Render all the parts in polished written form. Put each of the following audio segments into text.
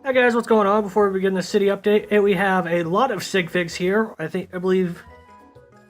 Hi guys, what's going on? Before we begin the city update, we have a lot of Sigfigs here. I believe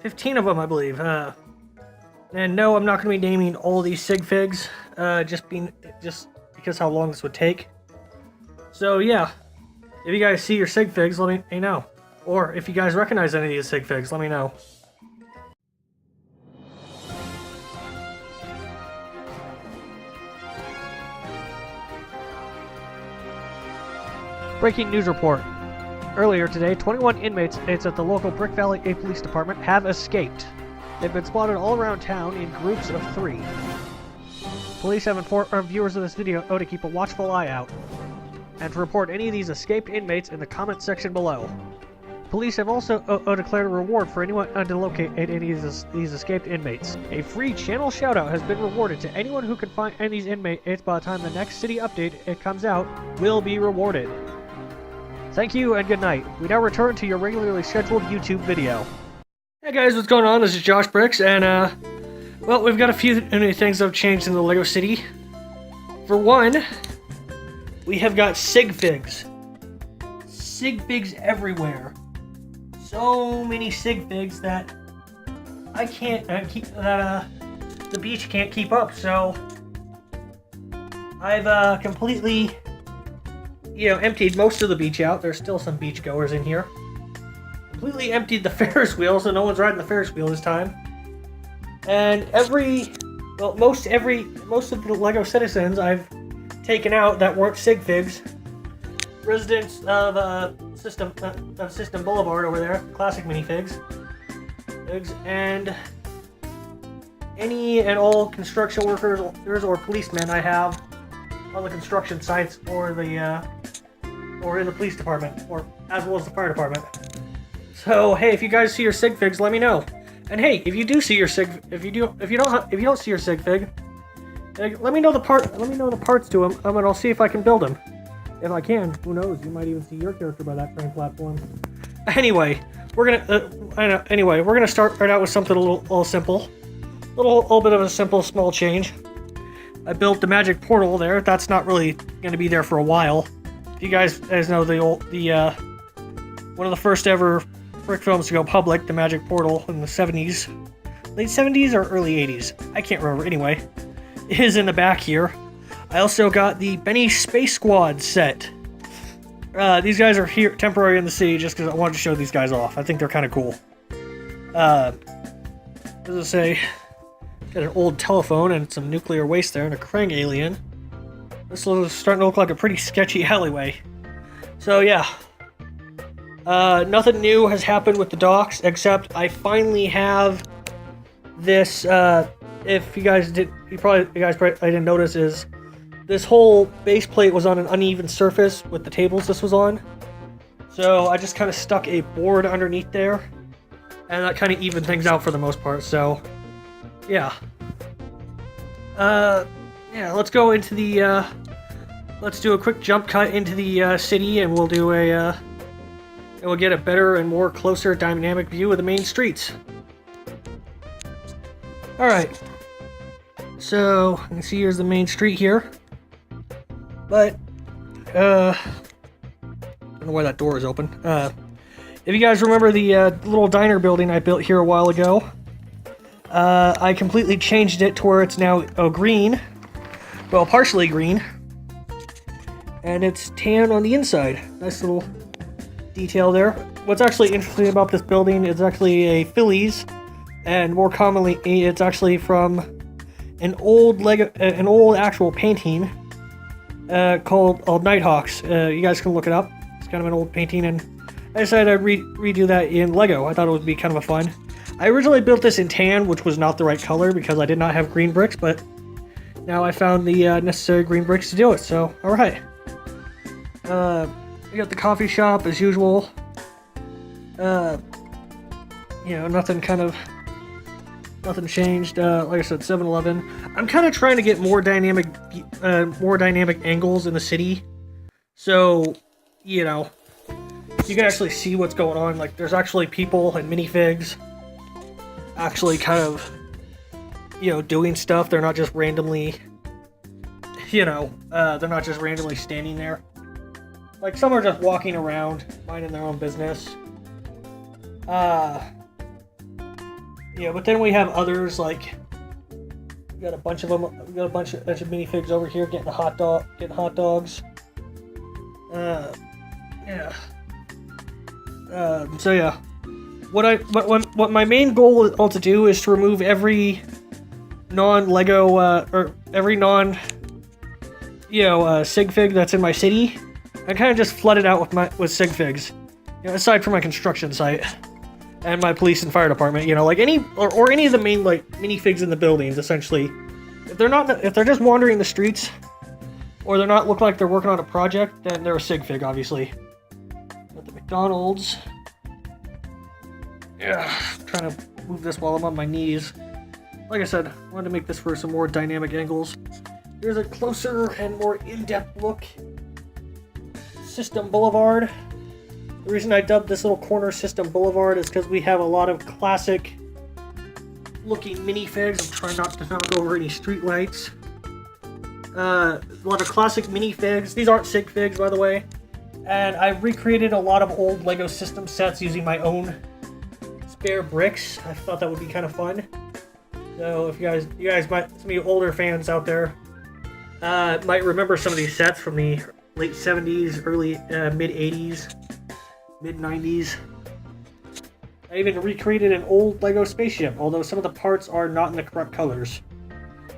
15 of them, I believe. And no, I'm not going to be naming all these Sigfigs, just because how long this would take. So yeah, if you guys see your Sigfigs, let me know. Or if you guys recognize any of these Sigfigs, let me know. Breaking news report. Earlier today, 21 inmates at the local Brick Valley Police Department have escaped. They've been spotted all around town in groups of 3. Police have informed viewers of this video to keep a watchful eye out, and to report any of these escaped inmates in the comment section below. Police have also declared a reward for anyone to locate any of these escaped inmates. A free channel shoutout has been rewarded to anyone who can find any of these inmates by the time the next city update comes out will be rewarded. Thank you and good night. We now return to your regularly scheduled YouTube video. Hey guys, what's going on? This is Josh Brickz, and well, we've got a few new things that have changed in the LEGO City. For one, we have got Sigfigs. Sigfigs everywhere. So many Sigfigs that I can't the beach can't keep up. So I've completely, emptied most of the beach out. There's still some beach goers in here. Completely emptied the Ferris wheel, so no one's riding the Ferris wheel this time. And most of the LEGO citizens I've taken out that weren't Sigfigs. Residents of System Boulevard over there, classic minifigs, and any and all construction workers or policemen I have on the construction sites or in the police department, or as well as the fire department. So hey, if you guys see your Sigfigs, let me know. And hey, if you do see your if you don't see your Sigfig, let me know the parts to them, and I'll see if I can build them. If I can, who knows? You might even see your character by that train platform. Anyway, we're gonna start right out with something a little simple, a little bit of a simple small change. I built the magic portal there. That's not really gonna be there for a while. If you guys know one of the first ever brick films to go public, the magic portal in the 70s, late 70s or early 80s. I can't remember. Anyway, it is in the back here. I also got the Benny Space Squad set. These guys are here temporary in the city just because I wanted to show these guys off. I think they're kind of cool. As I say, got an old telephone and some nuclear waste there and a Krang alien. This is starting to look like a pretty sketchy alleyway. So yeah. Nothing new has happened with the docks except I finally have this. If you guys didn't notice, is this whole base plate was on an uneven surface with the tables this was on. So I just kind of stuck a board underneath there, and that kind of evened things out for the most part. So yeah. Let's go into the. Let's do a quick jump cut into the city, and we'll do a. And we'll get a better and more closer dynamic view of the main streets. Alright. So, you can see here's the main street here. But, I don't know why that door is open. If you guys remember the little diner building I built here a while ago, I completely changed it to where it's now green. Well, partially green. And it's tan on the inside. Nice little detail there. What's actually interesting about this building is actually a Phillies, and more commonly, it's actually from an old actual painting called Nighthawks. You guys can look it up. It's kind of an old painting, and I decided I'd redo that in Lego. I thought it would be kind of a fun. I originally built this in tan, which was not the right color because I did not have green bricks, but now I found the necessary green bricks to do it. So, all right. We got the coffee shop as usual. Nothing changed. Like I said, 7-Eleven. I'm kind of trying to get more dynamic angles in the city, so you can actually see what's going on. Like, there's actually people and minifigs actually kind of, doing stuff. They're not just randomly, they're not just randomly standing there. like some are just walking around, minding their own business. Yeah, but then we have others like we got a bunch of them. We got a bunch of minifigs over here getting hot dogs. Yeah. So yeah, what my main goal is to do is to remove every non-Lego or every non Sigfg that's in my city, and kind of just flood it out with Sigfigs. Aside from my construction site and my police and fire department, like any of the main like minifigs in the buildings. Essentially, if they're just wandering the streets, or they're not look like they're working on a project, then they're a Sigfg, obviously. Got the McDonald's. Yeah, I'm trying to move this while I'm on my knees. Like I said, I wanted to make this for some more dynamic angles. Here's a closer and more in-depth look. System Boulevard. The reason I dubbed this little corner System Boulevard is because we have a lot of classic looking minifigs. I'm trying not to knock over any street lights. A lot of classic minifigs. These aren't Sigfigs, by the way. And I recreated a lot of old Lego system sets using my own spare bricks. I thought that would be kind of fun. So if you guys might, some of you older fans out there, might remember some of these sets from the late 70s, early mid 80s, mid 90s. I even recreated an old Lego spaceship, although some of the parts are not in the correct colors.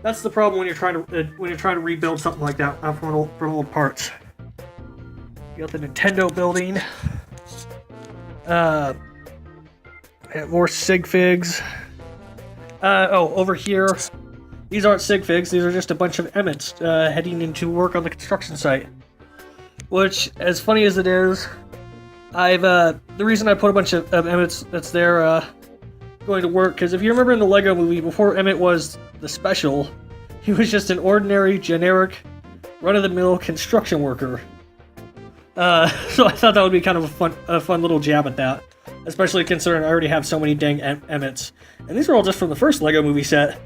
That's the problem when you're trying to rebuild something like that from old parts. You got the Nintendo building. More Sigfigs. Over here, these aren't Sigfigs. These are just a bunch of Emmets heading into work on the construction site. Which, as funny as it is, the reason I put a bunch of Emmets that's there going to work, because if you remember in the Lego movie, before Emmet was the special, he was just an ordinary, generic, run-of-the-mill construction worker. So I thought that would be kind of a fun little jab at that, especially considering I already have so many dang Emmets. And these are all just from the first Lego movie sets.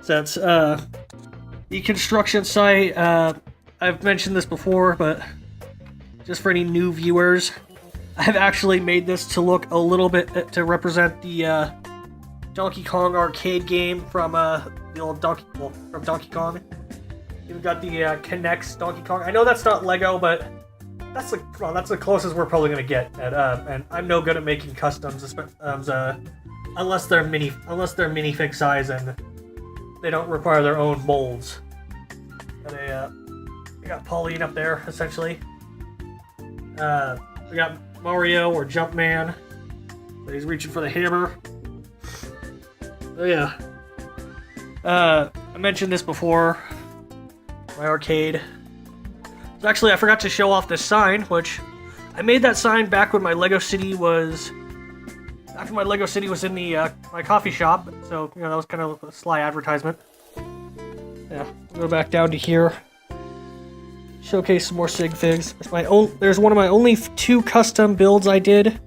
The construction site, I've mentioned this before, but just for any new viewers, I've actually made this to look a little bit to represent the Donkey Kong arcade game from the old Donkey Kong. You've got the Kinect's Donkey Kong. I know that's not Lego, but that's the closest we're probably gonna get. And I'm no good at making customs, unless they're minifig size and they don't require their own molds. We got Pauline up there essentially. We got Mario or Jumpman. So he's reaching for the hammer. Oh yeah. I mentioned this before. My arcade. So actually, I forgot to show off this sign, which I made that sign back when my Lego City was. After my Lego City was in the my coffee shop, so that was kind of a sly advertisement. Yeah, go back down to here. Showcase some more Sigfigs. There's one of my only 2 custom builds I did,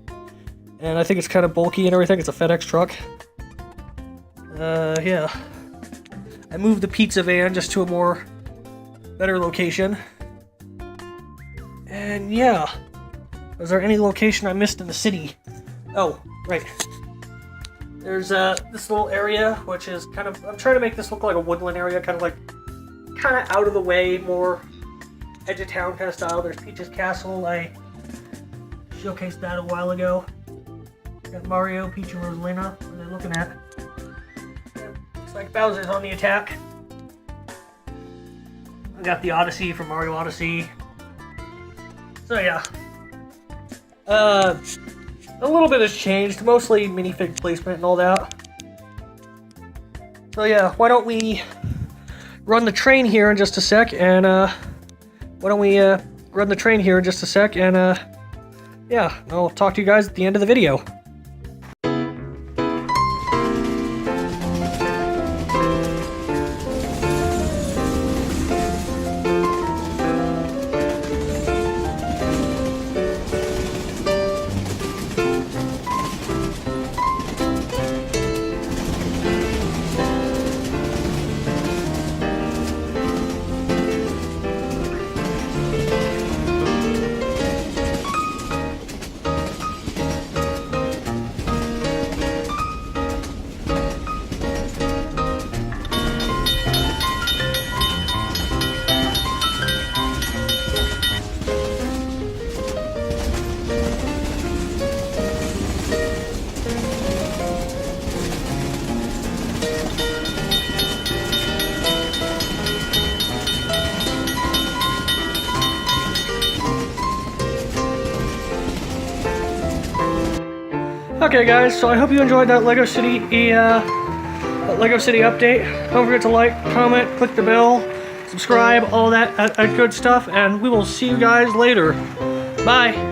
and I think it's kind of bulky and everything. It's a FedEx truck. Yeah. I moved the pizza van just to a better location. And yeah. Was there any location I missed in the city? Oh, right. There's this little area, which is I'm trying to make this look like a woodland area, kind of out of the way, more edge of town kind of style. There's Peach's Castle. I showcased that a while ago. Got Mario, Peach, and Rosalina. What are they looking at? Looks like Bowser's on the attack. I got the Odyssey from Mario Odyssey. So yeah. A little bit has changed, mostly minifig placement and all that. So yeah, why don't we run the train here in just a sec, and yeah, I'll talk to you guys at the end of the video. Okay, guys, so I hope you enjoyed that Lego City update. Don't forget to like, comment, click the bell, subscribe, all that good stuff, and we will see you guys later. Bye.